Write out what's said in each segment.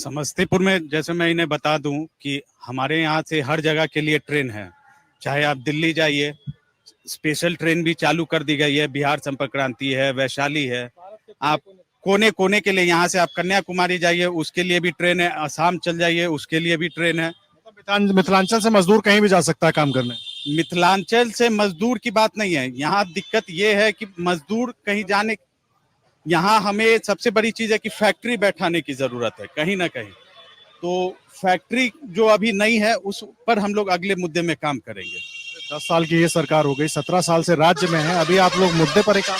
समस्तीपुर में जैसे मैं इन्हें बता दूं कि हमारे यहाँ से हर जगह के लिए ट्रेन है। चाहे आप दिल्ली जाइए, स्पेशल ट्रेन भी चालू कर दी गई है। बिहार संपर्क क्रांति है, वैशाली है। आप कोने कोने के लिए, यहाँ से आप कन्याकुमारी जाइए उसके लिए भी ट्रेन है, असम चल जाइए उसके लिए भी ट्रेन है। मिथिलांचल से मजदूर कहीं भी जा सकता है काम करने। मिथिलांचल से मजदूर की बात नहीं है, यहाँ दिक्कत ये है कि मजदूर कहीं जाने, यहाँ हमें सबसे बड़ी चीज है कि फैक्ट्री बैठाने की जरूरत है कहीं ना कहीं। तो फैक्ट्री जो अभी नहीं है उस पर हम लोग अगले मुद्दे में काम करेंगे। 10 साल की ये सरकार हो गई, 17 साल से राज्य में है, अभी आप लोग मुद्दे पर ही काम।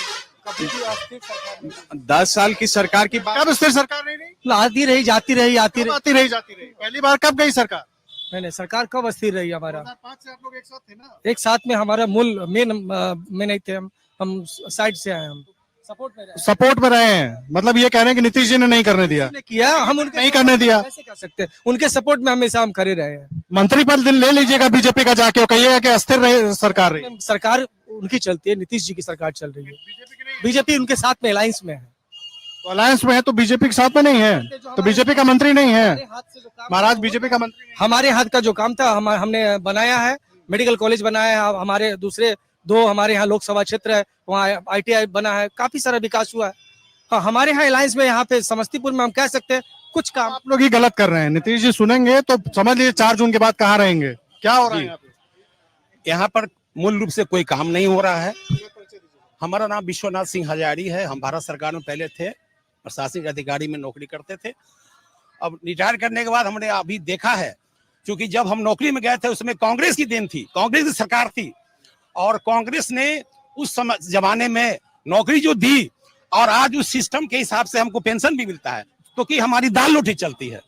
10 साल की सरकार की बात, कब स्थिर सरकार नहीं रही? आती रही जाती रही आती रही आती रही जाती रही। पहली बार कब गई सरकार? नहीं सरकार कब अस्थिर रही हमारा? 2005 से आप लोग एक साथ थे ना? एक साथ में हमारा मूल मेन में नहीं थे, हम साइड से आए, हम सपोर्ट में रहे हैं। मतलब ये कह रहे हैं कि नीतीश जी ने नहीं करने दिया, किया, हम उनके नहीं करने दिया। कैसे कर सकते हैं? उनके सपोर्ट में हमेशा हम खड़े रहे हैं। मंत्री पद ले लीजिएगा बीजेपी का जाके, कहिएगा कि अस्थिर रही सरकार रही। सरकार उनकी चलती है, नीतीश जी की सरकार चल रही है। बीजेपी उनके साथ में अलायंस में है। तो अलायंस में है तो बीजेपी के साथ में नहीं है, तो बीजेपी का मंत्री नहीं है महाराज। बीजेपी का मंत्री हमारे हाथ का जो काम था हमने बनाया है। मेडिकल कॉलेज बनाया है, हमारे दूसरे 2 हमारे यहाँ लोकसभा क्षेत्र है, वहाँ ITI बना है, काफी सारा विकास हुआ है। हाँ, हमारे यहाँ अलायंस में, यहाँ पे समस्तीपुर में हम कह सकते हैं कुछ काम। आप लोग ही गलत कर रहे हैं। नीतीश जी सुनेंगे तो समझ लीजिए 4 जून के बाद कहाँ रहेंगे, क्या हो रहा है यहाँ पर? मूल रूप से कोई काम नहीं हो रहा है। हमारा नाम विश्वनाथ सिंह हजारी है। हम भारत सरकार में पहले थे, प्रशासनिक अधिकारी में नौकरी करते थे। अब रिटायर करने के बाद हमने अभी देखा है, क्योंकि जब हम नौकरी में गए थे उसमें कांग्रेस की देन थी, कांग्रेस की सरकार थी, और कांग्रेस ने उस समय जमाने में नौकरी जो दी, और आज उस सिस्टम के हिसाब से हमको पेंशन भी मिलता है, क्योंकि हमारी दाल रोटी चलती है।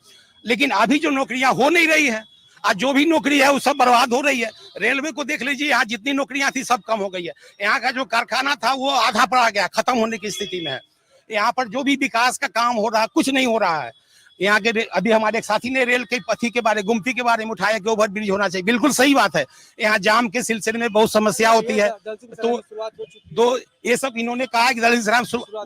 लेकिन अभी जो नौकरियां हो नहीं रही है, आज जो भी नौकरी है वो सब बर्बाद हो रही है। रेलवे को देख लीजिए, यहाँ जितनी नौकरियां थी सब कम हो गई है। यहाँ का जो कारखाना था वो आधा पर आ गया, खत्म होने की स्थिति में है। यहाँ पर जो भी विकास का काम हो रहा है कुछ नहीं हो रहा है। यहाँ के अभी हमारे एक साथी ने रेल के पथी के बारे, गुमती के बारे में उठाया कि ओवर ब्रिज होना चाहिए। बिल्कुल सही बात है। यहाँ जाम के सिलसिले में बहुत समस्या होती है, तो ये सब इन्होंने कहा कि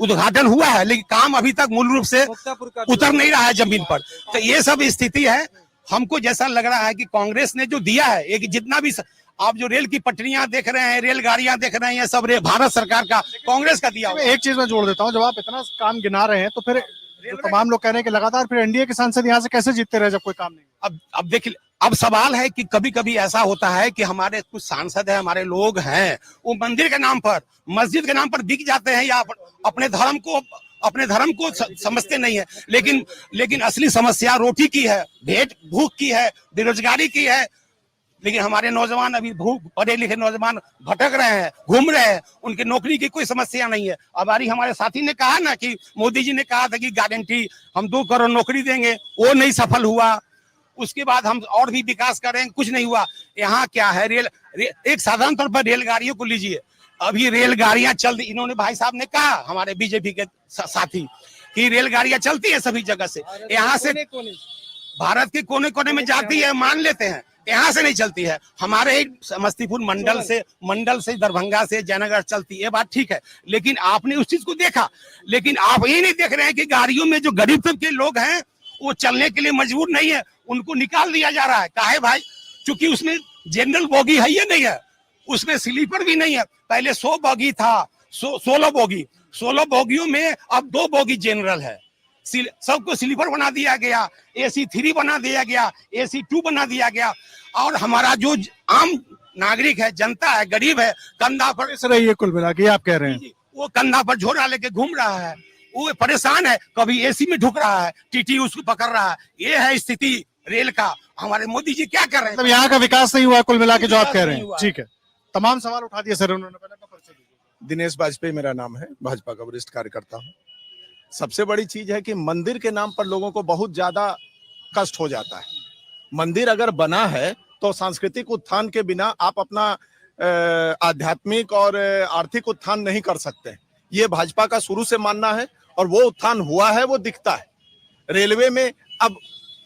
उद्घाटन हुआ है, लेकिन काम अभी तक मूल रूप से उतर नहीं रहा है जमीन पर। तो ये सब स्थिति है। हमको जैसा लग रहा है कि कांग्रेस ने जो दिया है, एक जितना भी आप जो रेल की पटरियां देख रहे हैं, रेलगाड़ियां देख रहे हैं, सब भारत सरकार का, कांग्रेस का दिया। एक चीज मैं जोड़ देता हूँ, जब आप इतना काम गिना रहे हैं तो फिर तमाम लोग कह रहे हैं कि लगातार फिर एनडीए के सांसद यहाँ से कैसे जीतते रहे जब कोई काम नहीं। अब देखिए, अब सवाल है कि कभी कभी ऐसा होता है कि हमारे कुछ सांसद है, हमारे लोग हैं, वो मंदिर के नाम पर, मस्जिद के नाम पर बिक जाते हैं, या अपने धर्म को समझते नहीं है। लेकिन असली समस्या रोटी की है, भेंट भूख की है, बेरोजगारी की है। लेकिन हमारे नौजवान, अभी पढ़े लिखे नौजवान भटक रहे हैं, घूम रहे हैं, उनकी नौकरी की कोई समस्या नहीं है। अब हमारे साथी ने कहा ना कि मोदी जी ने कहा था कि गारंटी हम 2 करोड़ नौकरी देंगे, वो नहीं सफल हुआ। उसके बाद हम और भी विकास करेंगे, कुछ नहीं हुआ। यहाँ क्या है, एक साधारण तौर पर रेलगाड़ियों को लीजिए, अभी रेलगाड़ियां चल, इन्होंने भाई साहब ने कहा, हमारे बीजेपी के साथी, कि रेलगाड़ियां चलती है सभी जगह से, यहाँ से भारत के कोने कोने में जाती है, मान लेते हैं, यहाँ से नहीं चलती है। हमारे समस्तीपुर मंडल से दरभंगा से जयनगर चलती है, ये बात ठीक है। लेकिन आपने उस चीज को देखा, लेकिन आप ये नहीं देख रहे हैं कि गाड़ियों में जो गरीब तबके के लोग हैं वो चलने के लिए मजबूर नहीं है, उनको निकाल दिया जा रहा है। काहे भाई? क्योंकि उसमें जनरल बोगी है या नहीं है, उसमें स्लीपर भी नहीं है। पहले 100 बोगी था, 16 बोगी, 16 बोगियों में अब 2 बोगी जनरल है। सबको स्लीपर बना दिया गया, AC 3 बना दिया गया, AC 2 बना दिया गया। और हमारा जो आम नागरिक है, जनता है, गरीब है, कंधा पर रही है, कुल मिला के आप कह रहे हैं, वो कंधा पर झोरा लेके घूम रहा है, वो परेशान है, कभी AC में ढुक रहा है, TT उसको पकड़ रहा है। ये है स्थिति रेल का। हमारे मोदी जी क्या कर रहे हैं? मतलब यहाँ का विकास नहीं हुआ कुल मिला के, जो आप कह रहे हैं। ठीक है, तमाम सवाल उठा दिए सर उन्होंने। पहले परिचय दीजिए। दिनेश वाजपेयी मेरा नाम है, भाजपा का वरिष्ठ कार्यकर्ता हूँ। सबसे बड़ी चीज है कि मंदिर के नाम पर लोगों को बहुत ज्यादा कष्ट हो जाता है। मंदिर अगर बना है तो सांस्कृतिक उत्थान के बिना आप अपना आध्यात्मिक और आर्थिक उत्थान नहीं कर सकते। ये भाजपा का शुरू से मानना है, और वो उत्थान हुआ है, वो दिखता है। रेलवे में अब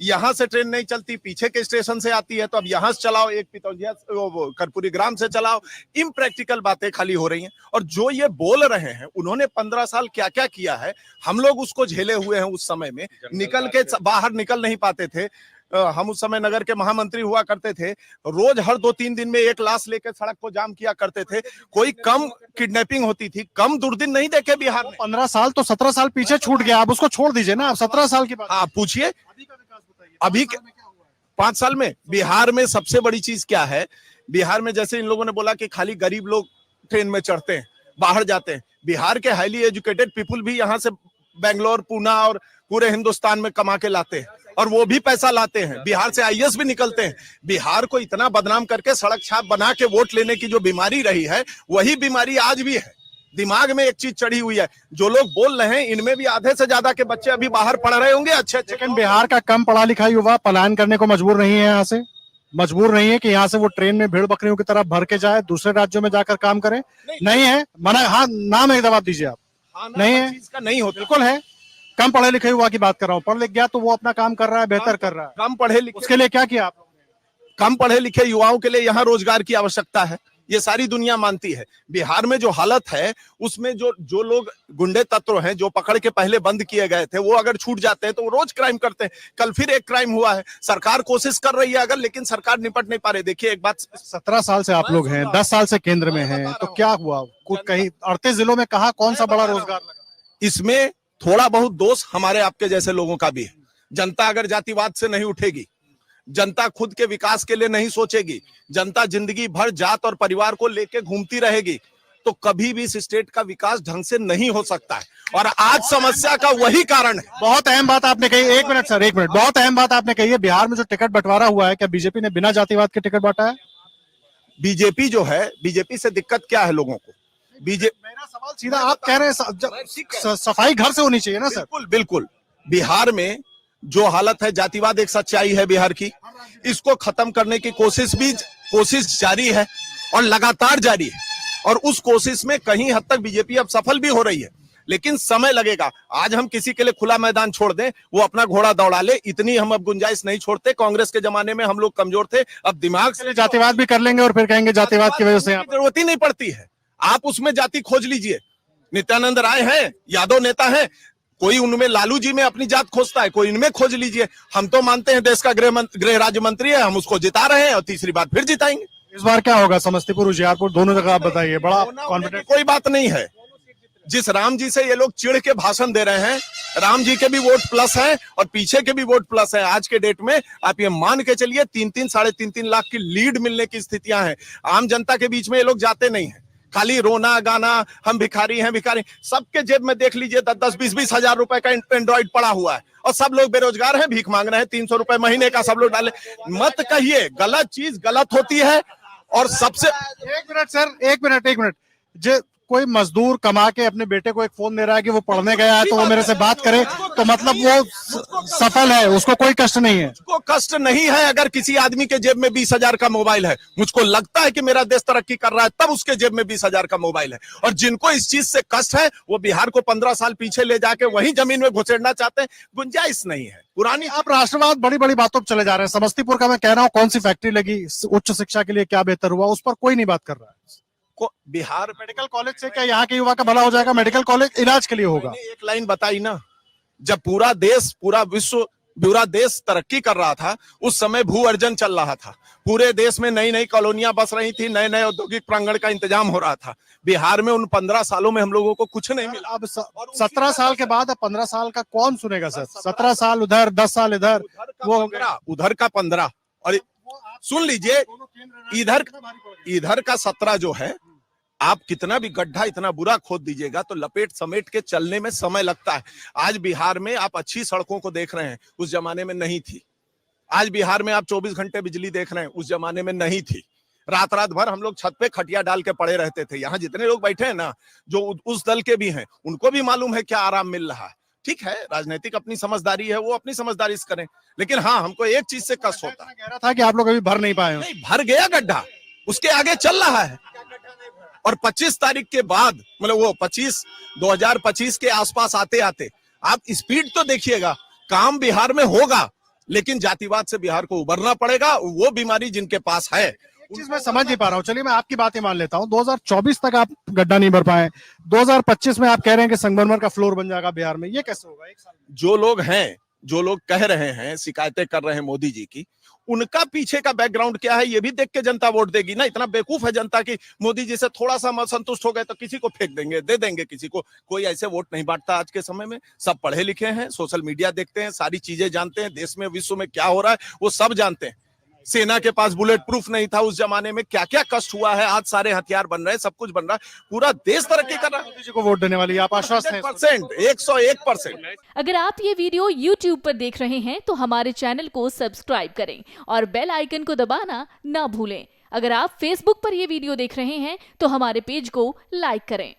यहाँ से ट्रेन नहीं चलती, पीछे के स्टेशन से आती है, तो अब यहाँ से चलाओ, एक पितौजिया वो कर्पूरी ग्राम से चलाओ। इम्प्रैक्टिकल बातें खाली हो रही हैं। और जो ये बोल रहे हैं, उन्होंने 15 साल क्या क्या किया है, हम लोग उसको झेले हुए हैं। उस समय में निकल के बाहर निकल नहीं पाते थे। हम उस समय नगर के महामंत्री हुआ करते थे, रोज हर 2-3 दिन में एक लाश लेकर सड़क को जाम किया करते थे। कोई कम किडनैपिंग होती थी, कम दुर्दिन नहीं देखे बिहार में। 15 साल तो 17 साल पीछे छूट गया, आप उसको छोड़ दीजिए ना, आप 17 साल की बात। हाँ पूछिए, अभी 5 साल में बिहार में सबसे बड़ी चीज क्या है? बिहार में जैसे इन लोगों ने बोला कि खाली गरीब लोग ट्रेन में चढ़ते हैं, बाहर जाते हैं। बिहार के हाईली एजुकेटेड पीपुल भी यहाँ से बेंगलोर, पूना और पूरे हिंदुस्तान में कमा के लाते हैं, और वो भी पैसा लाते हैं। बिहार से आईएएस भी निकलते हैं। बिहार को इतना बदनाम करके सड़क छाप बना के वोट लेने की जो बीमारी रही है, वही बीमारी आज भी है। दिमाग में एक चीज चढ़ी हुई है। जो लोग बोल रहे हैं, इनमें भी आधे से ज्यादा के बच्चे अभी बाहर पढ़ रहे होंगे अच्छे। लेकिन बिहार का कम पढ़ा लिखा युवा पलायन करने को मजबूर नहीं है, यहाँ से मजबूर नहीं है कि यहाँ से वो ट्रेन में भीड़ बकरियों की तरह भर के जाए, दूसरे राज्यों में जाकर काम करे। नहीं है, मना। हाँ, नाम एक जवाब दीजिए आप। नहीं है, चीज का नहीं होता। बिल्कुल है। कम पढ़े लिखे युवा की बात कर रहा हूँ, पढ़ लिख गया तो वो अपना काम कर रहा है, बेहतर कर रहा है। कम पढ़े लिखे, उसके लिए क्या किया आप? कम पढ़े लिखे युवाओं के लिए यहाँ रोजगार की आवश्यकता है, ये सारी दुनिया मानती है। बिहार में जो हालत है, उसमें जो लोग गुंडे तत्व हैं, जो पकड़ के पहले बंद किए गए थे, वो अगर छूट जाते हैं तो वो रोज क्राइम करते हैं। कल फिर एक क्राइम हुआ है। सरकार कोशिश कर रही है अगर, लेकिन सरकार निपट नहीं पा रही। देखिए एक बात, 17 साल से आप लोग हैं, 10 साल से केंद्र में हैं, तो क्या हुआ? कुछ कहीं 38 जिलों में कहा कौन सा बड़ा रोजगार लगा? इसमें थोड़ा बहुत दोष हमारे आपके जैसे लोगों का भी है। जनता अगर जातिवाद से नहीं उठेगी, जनता खुद के विकास के लिए नहीं सोचेगी, जनता जिंदगी भर जात और परिवार को लेके घूमती रहेगी, तो कभी भी इस स्टेट का विकास ढंग से नहीं हो सकता है। और आज समस्या का वही कारण है। बहुत अहम बात आपने कही। एक मिनट सर, एक मिनट। बहुत अहम बात आपने कही है। बिहार में जो टिकट बंटवारा हुआ है, क्या बीजेपी ने बिना जातिवाद के टिकट बांटा है? बीजेपी जो है, बीजेपी से दिक्कत क्या है लोगों को? मेरा सवाल सीधा, आप कह रहे हैं सफाई घर से होनी चाहिए ना सर? बिल्कुल बिल्कुल। बिहार में जो हालत है, जातिवाद एक सच्चाई है बिहार की। इसको खत्म करने की कोशिश जारी है और लगातार जारी है। और उस कोशिश में कहीं हद तक बीजेपी अब सफल भी हो रही है, लेकिन समय लगेगा। आज हम किसी के लिए खुला मैदान छोड़ दें, वो अपना घोड़ा दौड़ा ले, इतनी हम अब गुंजाइश नहीं छोड़ते। कांग्रेस के जमाने में हम लोग कमजोर थे, अब दिमाग से जातिवाद भी कर लेंगे और फिर कहेंगे जातिवाद की वजह से जरूरत ही नहीं पड़ती है। आप उसमें जाति खोज लीजिए। नित्यानंद राय हैं, यादव नेता हैं, कोई उनमें लालू जी में अपनी जात खोजता है, कोई इनमें खोज लीजिए। हम तो मानते हैं देश का गृह राज्य मंत्री है, हम उसको जिता रहे हैं और तीसरी बार फिर जिताएंगे। इस बार क्या होगा? समस्तीपुर, उजियारपुर, दोनों जगह आप बताइए। बड़ा कॉन्फिडेंस? कोई बात नहीं है। जिस राम जी से ये लोग चिढ़ के भाषण दे रहे हैं, राम जी के भी वोट प्लस है और पीछे के भी वोट प्लस है। आज के डेट में आप ये मान के चलिए 3-3, 3.5 लाख की लीड मिलने की स्थितियां हैं। आम जनता के बीच में ये लोग जाते नहीं है, खाली रोना गाना, हम भिखारी हैं भिखारी। सबके जेब में देख लीजिए 10-10, 20-20 हजार रुपए का एंड्रॉइड पड़ा हुआ है, और सब लोग बेरोजगार हैं, भीख मांग रहे हैं। 300 रुपए महीने का सब लोग डाले। मत कहिए, गलत चीज गलत होती है। और सबसे एक मिनट सर, एक मिनट। जो कोई मजदूर कमा के अपने बेटे को एक फोन दे रहा है कि वो पढ़ने गया है, तो वो मेरे से बात करे, तो मतलब वो सफल है, उसको कोई कष्ट नहीं है? उसको कष्ट नहीं है अगर किसी आदमी के जेब में 20,000 का मोबाइल है। मुझको लगता है कि मेरा देश तरक्की कर रहा है, तब उसके जेब में 20,000 का मोबाइल है। और जिनको इस चीज से कष्ट है, वो बिहार को 15 साल पीछे ले जाके वही जमीन में घुसेड़ना चाहते हैं। गुंजाइश नहीं है। पुरानी आप राष्ट्रवाद बड़ी बड़ी बातों पर चले जा रहे हैं। समस्तीपुर का मैं कह रहा हूँ, कौन सी फैक्ट्री लगी, उच्च शिक्षा के लिए क्या बेहतर हुआ, उस पर कोई नहीं बात कर रहा है। बिहार मेडिकल कॉलेज से क्या यहाँ के युवा का भला हो जाएगा? मेडिकल कॉलेज इलाज के लिए होगा। एक लाइन बताई ना, जब पूरा देश, पूरा विश्व, पूरा देश तरक्की कर रहा था, उस समय भू अर्जन चल रहा था। पूरे देश में नई नई कॉलोनियां बस रही थी, नए नए औद्योगिक प्रांगण का इंतजाम हो रहा था। बिहार में उन 15 सालों में हम लोगों को कुछ नहीं मिला। अब 17 साल के बाद अब 15 साल का कौन सुनेगा सर? 17 साल उधर, 10 साल इधर, वो उधर का 15। और सुन लीजिए, इधर का 17 जो है, आप कितना भी गड्ढा इतना बुरा खोद दीजिएगा तो लपेट समेट के चलने में समय लगता है। आज बिहार में आप अच्छी सड़कों को देख रहे हैं, उस जमाने में नहीं थी। आज बिहार में आप 24 घंटे बिजली देख रहे हैं, उस जमाने में नहीं थी। रात रात भर हम लोग छत पे खटिया डाल के पड़े रहते थे। यहाँ जितने लोग बैठे हैं ना, जो उस दल के भी हैं, उनको भी मालूम है क्या आराम मिल रहा है। ठीक है, राजनीतिक अपनी समझदारी है, वो अपनी समझदारी से करें, लेकिन हाँ, हमको एक चीज से कष्ट होता है। कह रहा था कि आप लोग अभी भर नहीं पाए। नहीं, भर गया गड्ढा, उसके आगे चल रहा है। और 25 तारीख के बाद, मतलब वो 2025 के आसपास आते आते आप स्पीड तो देखिएगा, काम बिहार में होगा, लेकिन जातिवाद से बिहार को उबरना पड़ेगा। वो बीमारी जिनके पास है, चीज मैं समझ नहीं पा रहा हूँ। चलिए मैं आपकी बात ही मान लेता हूँ, 2024 तक आप गड्ढा नहीं भर पाए, 2025 में आप कह रहे हैं कि संगमरमर का फ्लोर बन जाएगा बिहार में, ये कैसे होगा? एक साल में जो लोग हैं, जो लोग कह रहे हैं, शिकायतें कर रहे हैं मोदी जी की, उनका पीछे का बैकग्राउंड क्या है ये भी देख के जनता वोट देगी ना। इतना बेवकूफ है जनता की मोदी जी से थोड़ा सा असंतुष्ट हो गए तो किसी को फेंक देंगे, दे देंगे किसी को। कोई ऐसे वोट नहीं बांटता आज के समय में। सब पढ़े लिखे हैं, सोशल मीडिया देखते हैं, सारी चीजें जानते हैं, देश में विश्व में क्या हो रहा है वो सब जानते हैं। सेना के पास बुलेट प्रूफ नहीं था उस जमाने में, क्या क्या कष्ट हुआ है, आज सारे हथियार बन रहे हैं, सब कुछ बन रहा है, पूरा देश तरक्की कर रहा है। मोदी जी को वोट देने वाली आप आश्वस्त हैं? 101%। अगर आप ये वीडियो YouTube पर देख रहे हैं तो हमारे चैनल को सब्सक्राइब करें और बेल आइकन को दबाना ना भूलें। अगर आप Facebook पर ये वीडियो देख रहे हैं तो हमारे पेज को लाइक करें।